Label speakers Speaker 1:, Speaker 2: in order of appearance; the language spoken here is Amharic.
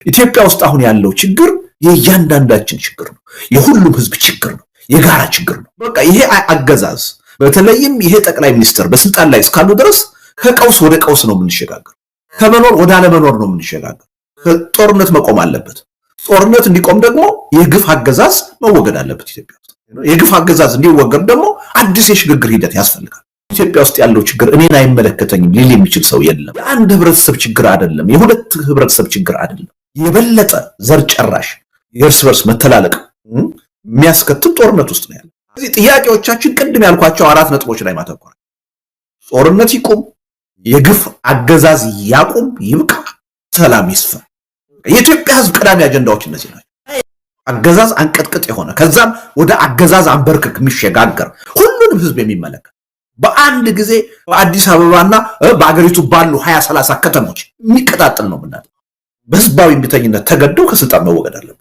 Speaker 1: ኢትዮጵያ ውስጥ አሁን ያለው ችግር የእያንዳንዳችን ችግር ነው። የሁሉም ህዝብ ችግር ነው። የጋራ ችግር ነው። በቃ ይሄ አገዛዝ በተለይም ይሄ ጠቅላይ ሚኒስትር በስልጣን ላይ እስካሉ ድረስ ከቀውስ ወደ ቀውስ ነው የምንሸጋገር። ከመኖር ወደ አለመኖር ነው የምንሸጋገር። ጦርነት መቆም አለበት። ጦርነት እንዲቆም ደግሞ የግፍ አገዛዝ መወገድ አለበት። ኢትዮጵያ ውስጥ የግፍ አገዛዝ እንዲወገድ ደግሞ አዲስ የሽግግር ሂደት ያስፈልጋል። ኢትዮጵያ ውስጥ ያለው ችግር እኔን አይመለከተኝም ሊል የሚችል ሰው የለም። የአንድ ህብረተሰብ ችግር አይደለም። የሁለት ህብረተሰብ ችግር አይደለም። የበለጠ ዘር ጨራሽ የእርስ በርስ መተላለቅ የሚያስከትል ጦርነት ውስጥ ነው ያለው። ስለዚህ ጥያቄዎቻችን ቅድም ያልኳቸው 4 ነጥቦች ላይ ማተኮር፣ ጦርነት ይቁም፣ የግፍ አገዛዝ ያቁም፣ ይብቃ፣ ሰላም ይስፈን። የኢትዮጵያ ህዝብ ቀዳሚ አጀንዳዎች እነዚህ ናቸው። አገዛዝ አንቀጥቅጥ የሆነ ከዛም ወደ አገዛዝ አንበርክክ የሚሸጋገር ሁሉንም ህዝብ የሚመለከት በአንድ ጊዜ በአዲስ አበባና በአገሪቱ ባሉ 20-30 ከተሞች የሚቀጣጥል ነው ምናምን በህዝባዊ እምቢተኝነት ተገደው ከስልጣን መወገድ አለበት።